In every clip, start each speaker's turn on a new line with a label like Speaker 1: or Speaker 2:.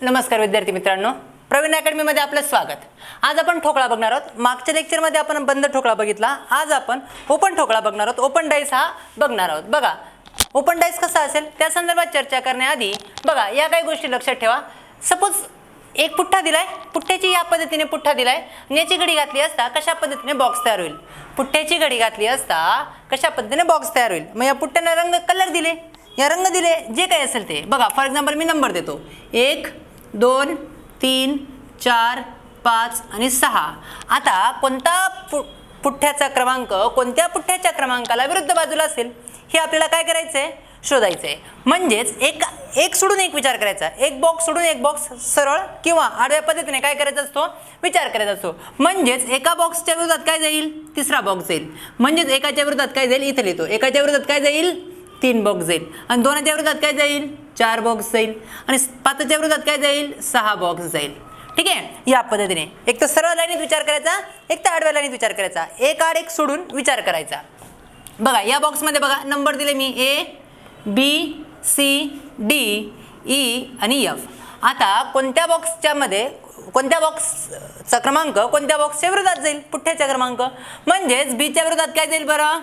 Speaker 1: नमस्कार विद्यार्थी मित्रांनो, प्रवीण अकॅडमीमध्ये आपलं स्वागत। आज आपण ठोकळा बघणार आहोत। मागच्या लेक्चरमध्ये आपण बंद ठोकळा बघितला, आज आपण ओपन ठोकळा बघणार आहोत। ओपन डाइस हा बघणार आहोत। बघा ओपन डाइस कसा असेल त्या संदर्भात चर्चा करण्याआधी बघा या काही गोष्टी लक्षात ठेवा। सपोज एक पुठ्ठा दिलाय, पुठ्ठ्याची या पद्धतीने पुठ्ठा दिलाय आणि याची घडी घातली असता कशा पद्धतीने बॉक्स तयार होईल। पुठ्ठ्याची घडी घातली असता कशा पद्धतीने बॉक्स तयार होईल। मग या पुठ्ठ्याने रंग कलर दिले, या रंग दिले, जे काही असेल ते बघा। फॉर एक्झाम्पल मी नंबर देतो 1 2 3 4 5 आणि 6। आता कोणता पुठ्ठ्याचा क्रमांक कोणत्या पुठ्ठ्याच्या क्रमांकाला विरुद्ध बाजूला असेल हे आपल्याला काय करायचंय, शोधायचंय। म्हणजेच एक सोडून एक विचार करायचा, एक बॉक्स सोडून एक बॉक्स सरळ किंवा आडव्या पद्धतीने काय करायचा असतो, विचार करायचा असतो। म्हणजेच एका बॉक्सच्या विरोधात काय जाईल, तिसरा बॉक्स जाईल। म्हणजेच एकाच्या विरोधात काय जाईल, इथे लिहितो, एकाच्या विरोधात काय जाईल, 3 बॉक्स जाईल। आणि दोनाच्या विरोधात काय जाईल, 4 बॉक्स जाईल। आणि 5च्या विरोधात काय जाईल, 6 बॉक्स जाईल। ठीक आहे, या पद्धतीने एक तर सरळ लाईनीत विचार करायचा, एक तर आडव्या लाईनीत विचार करायचा, एक आड एक सोडून विचार करायचा। बघा या बॉक्समध्ये बघा नंबर दिले मी A B C D E आणि F। आता कोणत्या बॉक्सच्या मध्ये कोणत्या बॉक्सचा क्रमांक कोणत्या बॉक्सच्या विरोधात जाईल, पुठ्ठ्याचा क्रमांक। म्हणजेच B च्या विरोधात काय जाईल बरं,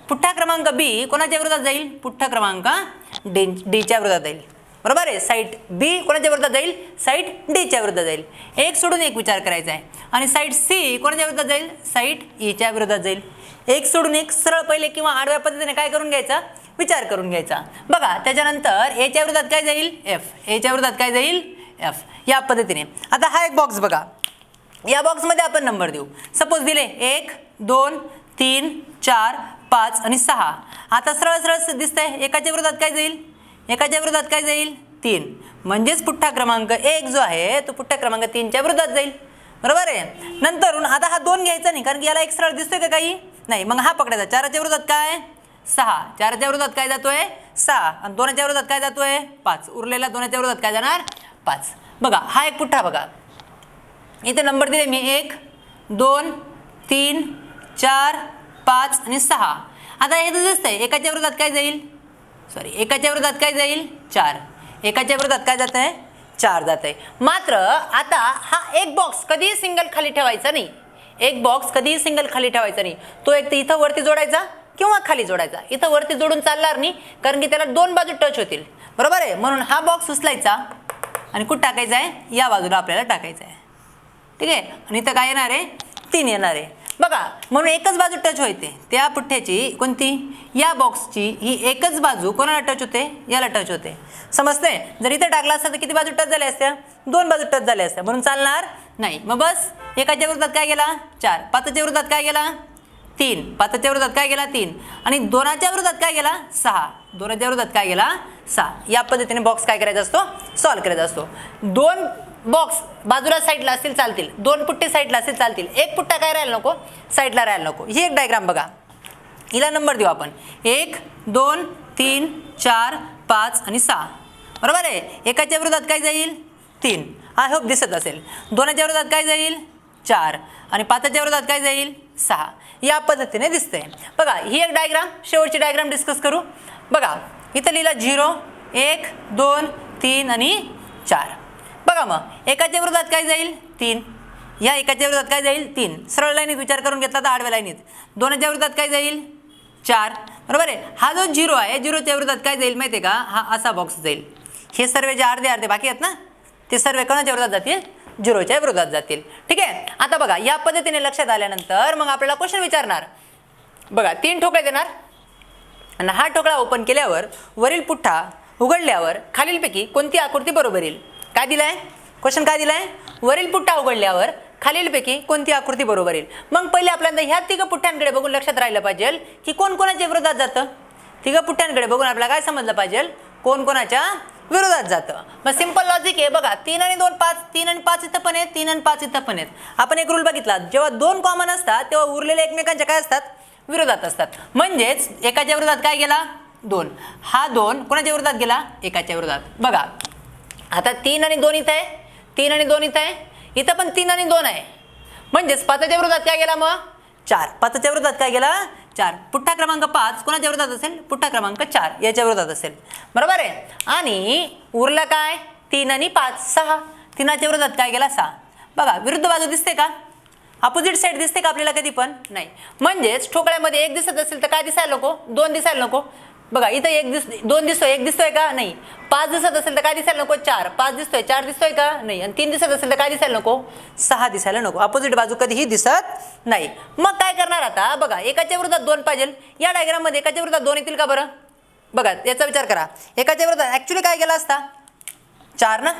Speaker 1: पुठ्ठा क्रमांक B कोणाच्या विरोधात जाईल, पुठ्ठा क्रमांक D च्या विरोधात जाईल। बरोबर आहे, साइड B कोणाच्या विरोधात जाईल, साइड D च्या विरोधात जाईल। एक सोडून एक विचार करायचा आहे। आणि साइड C कोणाच्या विरोधात जाईल, साइड E च्या विरोधात जाईल। एक सोडून एक सरळ पहिले किंवा आडव्या पद्धतीने काय करून घ्यायचा, विचार करून घ्यायचा। बघा त्याच्यानंतर A च्या विरोधात काय जाईल, F, A च्या विरोधात काय जाईल, F, या पद्धतीने। आता हा एक बॉक्स बघा, या बॉक्समध्ये आपण नंबर देऊ। सपोज दिले 1 2 3 4 5 आणि 6। आता सरळ सरळ दिसतंय, एकाच्या विरोधात काय जाईल, एकाच्या विरोधात काय जाईल, 3। म्हणजेच पुठ्ठा क्रमांक 1 जो आहे तो पुठ्ठा क्रमांक 3 च्या विरोधात जाईल। बरोबर आहे। नंतरून आता हा 2 घ्यायचा नाही, कारण की याला एक सरळ दिसतोय का काही नाही, मग हा पकडायचा। 4च्या विरोधात काय, 6, 4च्या विरोधात काय जातोय, 6। आणि 2च्या विरोधात काय जातोय, 5। उरलेल्या 2च्या विरोधात काय जाणार, 5। बघा हा एक पुठ्ठा बघा, इथे नंबर दिले मी 1 2 3 4 5 आणि 6। आता हे दिसतंय एकाच्या विरोधात काय जाईल, एकाच्या विरोधात काय जाईल, 4। एकाच्या विरोधात काय जात आहे, 4 जात आहे। मात्र आता हा एक बॉक्स कधीही सिंगल खाली ठेवायचा नाही, एक बॉक्स कधीही सिंगल खाली ठेवायचा नाही। तो एक तर इथं वरती जोडायचा किंवा खाली जोडायचा। इथं वरती जोडून चालणार नाही, कारण की त्याला 2 बाजू टच होतील। बरोबर आहे, म्हणून हा बॉक्स उचलायचा आणि कुठं टाकायचा आहे, या बाजूला आपल्याला टाकायचा आहे। ठीक आहे, आणि इथं काय येणार आहे, 3 येणार आहे। बघा म्हणून एकच बाजू टच होते त्या पुठ्ठ्याची, कोणती, या बॉक्सची ही एकच बाजू कोणाला टच होते, याला टच होते। समजतंय, जर इथे टाकला असता तर किती बाजू टच झाल्या असत्या, 2 बाजू टच झाल्या असत्या, म्हणून चालणार नाही। मग बस एकाच्या विरोधात काय गेला, 4, 5च्या विरोधात काय गेला, 3, 5च्या विरोधात काय गेला, 3। आणि 2च्या विरोधात काय गेला, 6, 2च्या विरोधात काय गेला, 6। या पद्धतीने बॉक्स काय करायचा असतो, सॉल्व्ह करायचा असतो। 2 बॉक्स बाजूला साईडला असतील चालतील, 2 पुठ्ठे साईडला असतील चालतील, एक पुठ्ठा काय राहायला नको, साईडला राहायला नको। ही एक डायग्राम बघा, हिला नंबर देऊ आपण 1 2 3 4 5 आणि 6। बरोबर आहे, एकाच्या विरोधात काय जाईल, 3, आय होप दिसत असेल। 2च्या विरोधात काय जाईल, 4 आणि 5च्या विरोधात काय जाईल, 6। या पद्धतीने दिसतंय। बघा ही एक डायग्राम, शेवटची डायग्राम डिस्कस करू। बघा इथं लिहिला 0 1 2 3 आणि 4। बघा मग एकाच्या विरोधात काय जाईल, 3, या एकाच्या विरोधात काय जाईल, 3। सरळ लाईनीत विचार करून घेतला तर आडव्या लाईनीत। 2च्या विरोधात काय जाईल, 4। बरोबर आहे, हा जो 0 आहे, 0च्या विरोधात काय जाईल माहिती आहे का, हा असा बॉक्स जाईल। हे सर्व जे अर्धे अर्धे बाकी आहेत ना, ते सर्व कोणाच्या विरोधात जातील, 0च्या विरोधात जातील। ठीक आहे, आता बघा या पद्धतीने लक्षात आल्यानंतर मग आपल्याला क्वेश्चन विचारणार। बघा 3 ठोकळे देणार आणि हा ठोकळा ओपन केल्यावर वरील पुठ्ठा उघडल्यावर खालीलपैकी कोणती आकृती बरोबर येईल। काय दिलाय क्वेश्चन, काय दिलाय, वरील पुठ्ठा उघडल्यावर खालीलपैकी कोणती आकृती बरोबर येईल। मग पहिले आपल्याला ह्या 3 पुठ्ठ्यांकडे बघून लक्षात राहिलं पाहिजे की कोण कोणाच्या विरोधात जातं। 3 पुठ्ठ्यांकडे बघून आपल्याला काय समजलं पाहिजे, कोण कोणाच्या विरोधात जातं। मग सिंपल लॉजिक आहे बघा, 3 आणि 2 5, 3 आणि 5 इथं पण आहेत, 3 आणि 5 इथं पण आहेत। आपण एक रूल बघितला, जेव्हा 2 कॉमन असतात तेव्हा उरलेले एकमेकांच्या काय असतात, विरोधात असतात। म्हणजेच एकाच्या विरोधात काय गेला, 2, हा 2 कोणाच्या विरोधात गेला, एकाच्या विरोधात। बघा आता 3 आणि 2 इथं आहे, 3 आणि 2 इथं आहे, इथं पण 3 आणि 2 आहे। म्हणजेच 5च्या विरोधात काय गेला, मग 4, 5च्या विरोधात काय गेला, 4। पुठ्ठा क्रमांक 5 कोणाच्या विरोधात असेल, पुठ्ठा क्रमांक 4 याच्या विरोधात असेल। बरोबर आहे, आणि उरला काय, 3 आणि 5 6. 3च्या विरोधात काय गेला 6. बघा विरुद्ध बाजू दिसते का, अपोजिट साईड दिसते का आपल्याला कधी पण नाही. म्हणजेच ठोकळ्यामध्ये 1 दिसत असेल तर काय दिसायला नको, 2 दिसायला नको. बघा इथं 2 दिसतोय, 1 दिसतोय का नाही. 5 दिसत असेल तर काय दिसायला नको, 4. 5 दिसतोय, 4 दिसतोय का नाही. आणि 3 दिसत असेल तर काय दिसायला नको, 6 दिसायला नको. अपोजिट बाजू कधीही दिसत नाही. मग काय करणार आता, बघा एकाच्या विरोधात 2 पाहिजे. या डायग्राम मध्ये एकाच्या विरोधात 2 येतील का बरं. बघा याचा विचार करा, एकाच्या विरोधात ऍक्च्युली काय केला असता 4 ना.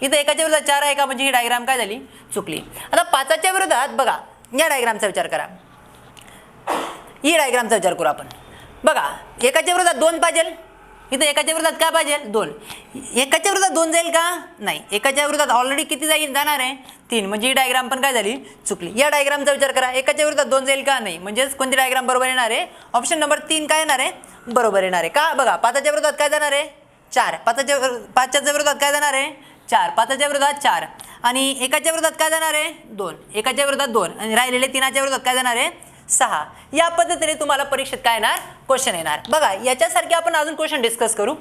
Speaker 1: इथं एकाच्या विरोधात 4 आहे का, म्हणजे ही डायग्राम काय झाली, चुकली. आता 5च्या विरोधात बघा या डायग्रामचा विचार करा, ही डायग्रामचा विचार करू आपण. बघा एकाच्या विरोधात 2 पाहिजे, इथं एकाच्या विरोधात काय पाहिजे 2. एकाच्या विरोधात 2 जाईल का नाही. एकाच्या विरोधात ऑलरेडी किती जाणार आहे 3, म्हणजे ही डायग्राम पण काय झाली, चुकली. या डायग्रामचा विचार करा, एकाच्या विरोधात 2 जाईल का नाही. म्हणजेच कोणती डायग्राम बरोबर येणार आहे, ऑप्शन नंबर 3 काय येणार आहे, बरोबर येणार आहे. का बघा 5च्या विरोधात काय जाणार आहे 4. 5च्या विरोधात काय जाणार आहे 4. 5च्या विरोधात 4 आणि एकाच्या विरोधात काय जाणार आहे 2. एकाच्या विरोधात 2 आणि राहिलेले 3च्या विरोधात काय जाणार आहे 6. या पद्धतीने तुम्हाला परीक्षेत काय येणार, क्वेश्चन येणार. बघा याच्यासारखे आपण अजून क्वेश्चन डिस्कस करू.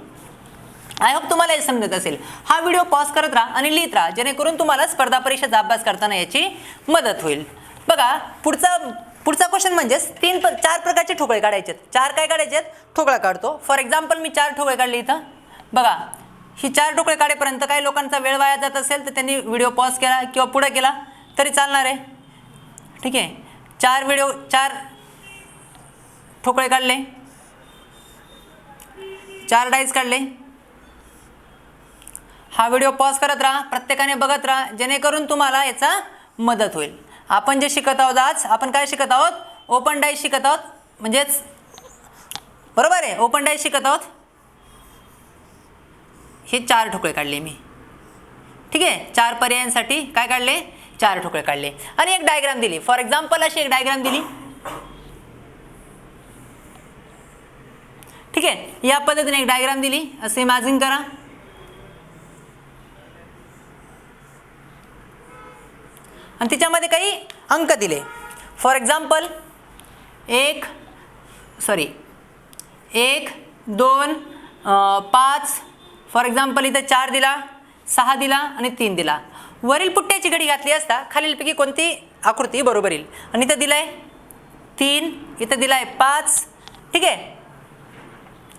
Speaker 1: आय होप तुम्हाला हे समजत असेल. हा व्हिडिओ पॉज करत राहा आणि लिहित राहा, जेणेकरून तुम्हाला स्पर्धा परीक्षेचा अभ्यास करताना याची मदत होईल. बघा पुढचा क्वेश्चन म्हणजेच 4 प्रकारचे ठोकळे काढायचे. 4 काय काढायचे, ठोकळा काढतो. फॉर एक्झाम्पल मी 4 ठोकळे काढले इथं. बघा ही 4 ठोकळे काढेपर्यंत काही लोकांचा वेळ वाया जात असेल तर त्यांनी व्हिडिओ पॉज केला किंवा पुढे केला तरी चालणार आहे. ठीक आहे, 4 ठोकळे काढले, 4 डाईस काढले. हा व्हिडिओ पॉज करत राहा, प्रत्येकाने बघत राहा, जेणेकरून तुम्हाला याचा मदत होईल. आपण जे शिकत आहोत आज, आपण काय शिकत आहोत, ओपन डाईस शिकत आहोत. म्हणजेच बरोबर आहे, ओपन डाईस शिकत आहोत. हे 4 ठोकळे काढले मी. ठीक आहे, 4 पर्यायांसाठी काय काढले, 4 ठोकळे काढले आणि एक डायग्राम दिली. फॉर एक्झाम्पल अशी एक डायग्राम दिली. ठीक आहे, या पद्धतीने एक डायग्राम दिली, असे इमॅजिन करा. आणि तिच्यामध्ये काही अंक दिले. For example 1 2 5. फॉर एक्झाम्पल इथं 4 दिला, 6 दिला आणि 3 दिला. वरील पुट्ट्याची घडी घातली असता खालीलपैकी कोणती आकृती बरोबर येईल. आणि इथं दिलाय 3, इथं दिलाय 5. ठीक आहे,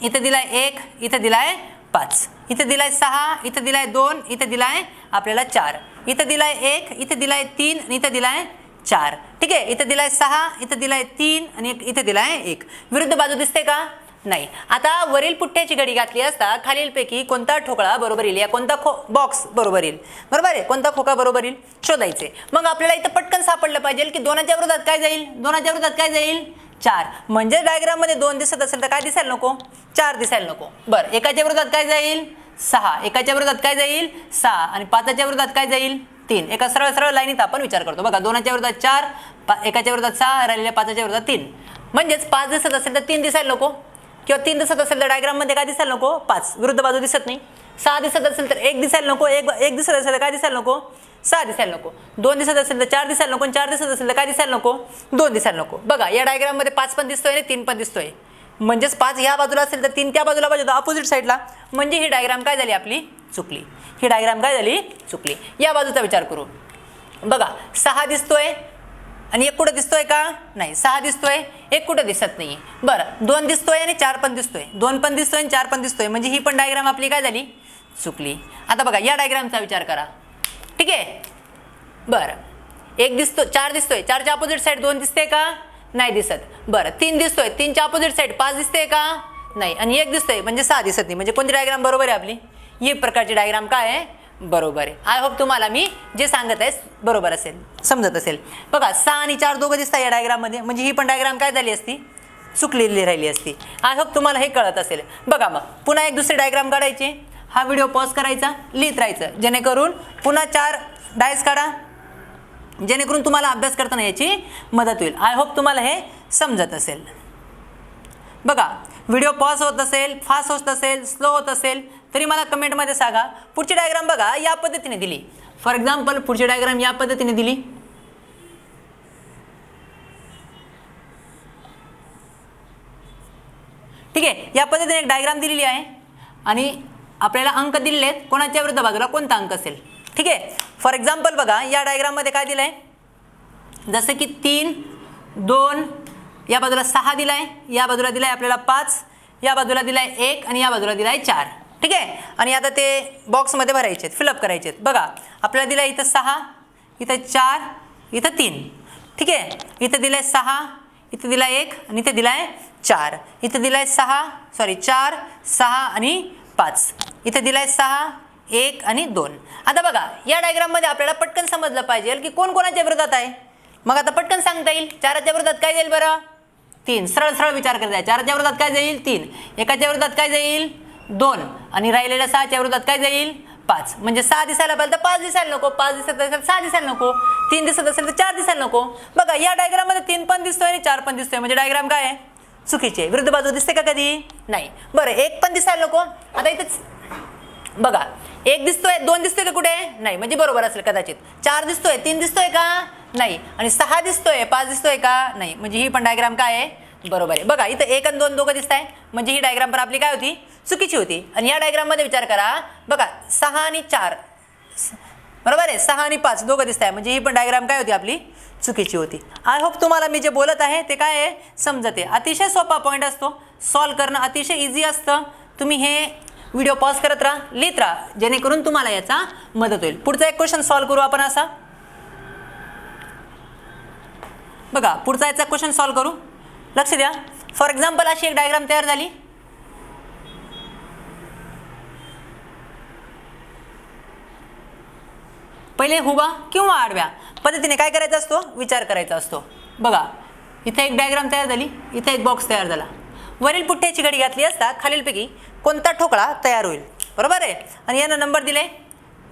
Speaker 1: इथं दिलाय 1, इथं दिलाय 5, इथं दिलाय 6, इथं दिलाय 2, इथं दिलाय आपल्याला 4, इथं दिलाय 1, इथं दिलाय 3 आणि इथं दिलाय 4. ठीक आहे, इथं दिलाय 6, इथं दिलाय 3 आणि इथं दिलाय 1. विरुद्ध बाजू दिसते का नाही. आता वरील पुठ्ठ्याची घडी घातली असता खालीलपैकी कोणता ठोकळा बरोबर येईल, या कोणता बॉक्स बरोबर येईल. बरोबर आहे, कोणता खोका बरोबर येईल शोधायचे. मग आपल्याला इथं पटकन सापडलं पाहिजे की 2च्या विरोधात काय जाईल, 2च्या विरोधात काय जाईल 4. म्हणजे डायग्राम मध्ये 2 दिसत असेल तर काय दिसायला नको, 4 दिसायला नको. बरं, एकाच्या विरोधात काय जाईल 6, एकाच्या विरोधात काय जाईल 6 आणि 5च्या विरोधात काय जाईल 3. एका सरळ सरळ लाईनीत आपण विचार करतो. बघा 2च्या विरोधात 4, एकाच्या विरोधात 6, राहिलेल्या 5च्या विरोधात 3. म्हणजेच 5 दिसत असेल तर 3 दिसायला नको, किंवा 3 दिसत असेल तर डायग्राम मध्ये काय दिसायला नको 5, विरुद्ध बाजू दिसत नाही. 6 दिसत असेल तर 1 दिसायला नको, 1 दिसत असेल तर काय दिसायला नको 6 दिसायला नको. 2 दिसत असेल तर 4 दिसायला नको, 4 दिसत असेल तर काय दिसायला नको 2 दिसायला नको. बघा या डायग्राम मध्ये 5 पण दिसतोय आणि 3 पण दिसतोय. म्हणजेच 5 ह्या बाजूला असेल तर 3 त्या बाजूला पाहिजे, अपोजिट साईडला. म्हणजे ही डायग्राम काय झाली आपली चुकली. ही डायग्राम काय झाली चुकली. या बाजूचा विचार करू. बघा 6 दिसतोय आणि 1 कुठं दिसतोय का नाही. 6 दिसतोय, 1 कुठं दिसत नाही. बरं 2 दिसतोय आणि 4 पण दिसतोय, 2 पण दिसतोय आणि 4 पण दिसतोय. म्हणजे ही पण डायग्राम आपली काय झाली चुकली. आता बघा या डायग्रामचा विचार करा. ठीक आहे, बरं 1 दिसतो, 4 दिसतोय, 4च्या अपोजिट साईड 2 दिसते का नाही दिसत. बरं 3 दिसतोय, 3च्या अपोजिट साईड 5 दिसते का नाही आणि 1 दिसतोय म्हणजे 6 दिसत नाही. म्हणजे कोणती डायग्राम बरोबर आहे आपली, ही प्रकारची डायग्राम काय आहे बरोबर आहे. आय होप तुम्हाला मी जे सांगत आहे बरोबर असेल, समजत असेल. बघा 6 आणि 4 दोघं दिसतात या डायग्राम मध्ये, म्हणजे ही पण डायग्राम काय झाली असती चुकलेली राहिली असती. आय होप तुम्हाला हे कळत असेल. बघा मग पुन्हा एक दुसरी डायग्राम काढायची. हा व्हिडिओ पॉज करायचा, लिहित राहायचं, जेणेकरून पुन्हा 4 डायस काढा, जेणेकरून तुम्हाला अभ्यास करताना याची मदत होईल. आय होप तुम्हाला हे समजत असेल. बघा व्हिडिओ पॉज होत असेल, फास्ट होत असेल, स्लो होत असेल तरी मला कमेंटमध्ये सांगा. पुढची डायग्राम बघा या पद्धतीने दिली. फॉर एक्झाम्पल पुढची डायग्राम या पद्धतीने दिली. ठीक आहे, या पद्धतीने एक डायग्राम दिलेली आहे आणि आपल्याला अंक दिलेत, कोणाच्या विरुद्ध बाजूला कोणता अंक असेल. ठीक आहे. फॉर एक्झाम्पल बघा या डायग्राममध्ये काय दिलं आहे, जसं की 3 2, या बाजूला 6 दिला आहे, या बाजूला दिला आहे आपल्याला 5, या बाजूला दिला आहे 1 आणि या बाजूला दिला आहे 4. ठीक आहे. आणि आता ते बॉक्समध्ये भरायचे आहेत, फिलअप करायचे आहेत. बघा आपल्याला दिला आहे इथं 6, इथं 4, इथं 3. ठीक आहे. इथं दिलं आहे 6, इथं दिला आहे 1 आणि इथं दिला आहे 4. इथं दिला आहे 4 6 आणि 5. इथं दिला आहे 6 1 आणि 2. आता बघा या डायग्राममध्ये आपल्याला पटकन समजलं पाहिजे की कोण कोणाच्या विरोधात आहे. मग आता पटकन सांगता येईल. 4च्या विरोधात काय जाईल बरं, 3. सरळ सरळ विचार करताय. 4च्या विरोधात काय जाईल, 3. एकाच्या विरोधात काय जाईल, 2. आणि राहिलेल्या 6च्या विरोधात काय जाईल, 5. म्हणजे 6 दिसायला पाहिजे तर 5 दिसायला नको, 5 दिसत असेल 6 दिसायला नको, 3 दिसत असेल तर 4 दिसायला नको. बघा या डायग्राममध्ये 3 पण दिसतोय आणि 4 पण दिसतोय, म्हणजे डायग्राम काय आहे, चुकीची आहे. विरुद्ध बाजू दिसते का कधी, नाही. बरं 1 पण दिसायला नको. आता इथेच बघा 1 दिसतोय, 2 दिसतोय का कुठे, नाही, म्हणजे बरोबर असेल कदाचित. 4 दिसतोय, 3 दिसतोय का, नाही. आणि 6 दिसतोय, 5 दिसतोय का, नाही. म्हणजे ही पण डायग्राम काय आहे, बरोबर आहे. बघा इथं 1 आणि 2 दोघं दिसत आहे, म्हणजे ही डायग्राम पण आपली काय होती, चुकीची होती. आणि या डायग्राममध्ये विचार करा, बघा 6 आणि 4 बरोबर आहे, 6 आणि 5 दोघं दिसत आहे, म्हणजे ही पण डायग्राम काय होती आपली, चुकीची होती. आय होप तुम्हाला मी जे बोलत आहे ते काय आहे समजते. अतिशय सोपा पॉईंट असतो, सॉल्व करणं अतिशय इझी असतं. तुम्ही हे व्हिडिओ पॉज करत राहा, लिहित राहा, जेणेकरून तुम्हाला याचा मदत होईल. पुढचा एक क्वेश्चन सॉल्व करू आपण असा. बघा पुढचा याचा क्वेश्चन सॉल्व करू, लक्ष द्या. फॉर एक्झाम्पल अशी एक डायग्राम तयार झाली. पहिले हुबा किंवा आडव्या पद्धतीने काय करायचा असतो, विचार करायचा असतो. बघा इथे एक डायग्राम तयार झाली, इथे एक बॉक्स तयार झाला. वरील पुठ्ठ्याची घडी घातली असता खालीलपैकी कोणता ठोकळा तयार होईल, बरोबर आहे. आणि यानं नंबर दिले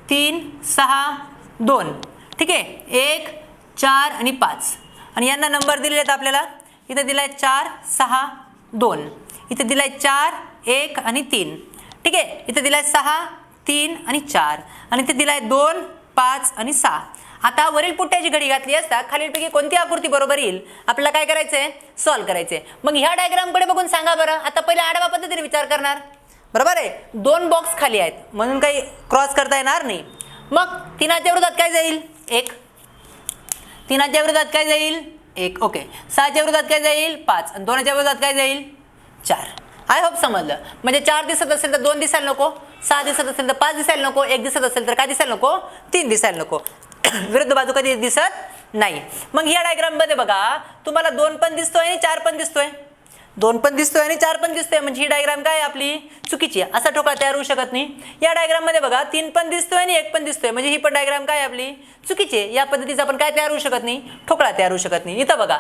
Speaker 1: 3 6 2. ठीक आहे, 1 4 आणि 5. आणि यांना नंबर दिलेले आहेत आपल्याला. इथं दिलाय 4 6 2, इथे दिलाय 4 1 आणि 3. ठीक आहे, इथे दिलाय 6 3 आणि 4, आणि इथे दिलाय 2 5 आणि 6. आता वरील पुठ्ठ्याची घडी घातली असता खालीलपैकी कोणती आकृती बरोबर येईल, आपल्याला काय करायचंय, सॉल्व करायचंय. मग ह्या डायग्रामकडे बघून सांगा बरं. आता पहिले आडवा पद्धतीने विचार करणार, बरोबर आहे. 2 बॉक्स खाली आहेत म्हणून काही क्रॉस करता येणार नाही. मग 3च्या विरोधात काय जाईल, 1. 3च्या विरोधात काय जाईल, 1. ओके. 6च्या विरोधात काय जाईल, 5. आणि 2च्या विरोधात काय जाईल, 4. आय होप समजलं. म्हणजे 4 दिसत असेल तर 2 दिसायला नको, 6 दिसत असेल तर 5 दिसायला नको, 1 दिसत असेल तर काय दिसायला नको, 3 दिसायला नको. विरुद्ध बाजू कधी दिसत नाही. मग या डायग्राम मध्ये बघा तुम्हाला 2 पण दिसतोय आणि 4 पण दिसतोय, 2 पण दिसतोय आणि 4 पण दिसतोय, म्हणजे ही डायग्राम काय आपली चुकीची आहे. असा ठोकळा तयार होऊ शकत नाही. या डायग्राम मध्ये बघा 3 पण दिसतोय आणि 1 पण दिसतोय, म्हणजे ही पण डायग्राम काय आपली चुकीची आहे. या पद्धतीचा आपण काय तयार होऊ शकत नाही, ठोकळा तयार होऊ शकत नाही. इथं बघा,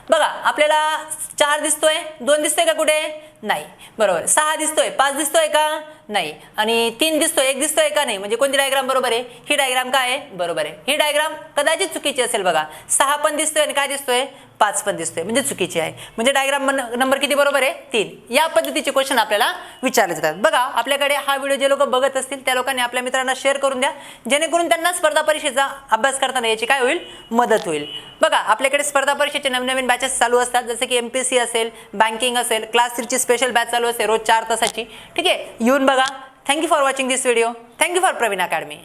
Speaker 1: बघा आपल्याला 4 दिसतोय, 2 दिसतोय का कुठे, नाही, बरोबर. 6 दिसतोय, 5 दिसतोय का, नाही. आणि 3 दिसतोय, 1 दिसतोय का, नाही. म्हणजे कोणती डायग्राम बरोबर आहे, ही डायग्राम काय आहे, बरोबर आहे. ही डायग्राम कदाचित चुकीची असेल. बघा 6 पण दिसतोय आणि काय दिसतोय, 5 पण दिसतोय, म्हणजे चुकीची आहे. म्हणजे डायग्राम नंबर किती बरोबर आहे, 3. या पद्धतीचे क्वेश्चन आपल्याला विचारले जातात. बघा आपल्याकडे हा व्हिडिओ जे लोक बघत असतील त्या लोकांनी आपल्या मित्रांना शेअर करून द्या, जेणेकरून त्यांना स्पर्धा परीक्षेचा अभ्यास करताना याची काय होईल, मदत होईल. बघा आपल्याकडे स्पर्धा परीक्षेचे नवनवीन बॅचेस चालू असतात, जसे की MPSC असेल, बँकिंग असेल, क्लास 3ची स्पेशल बॅच चालू असते रोज 4 तासाची. ठीक आहे, येऊन बघा. Thank you for watching this video. Thank you for Praveen academy.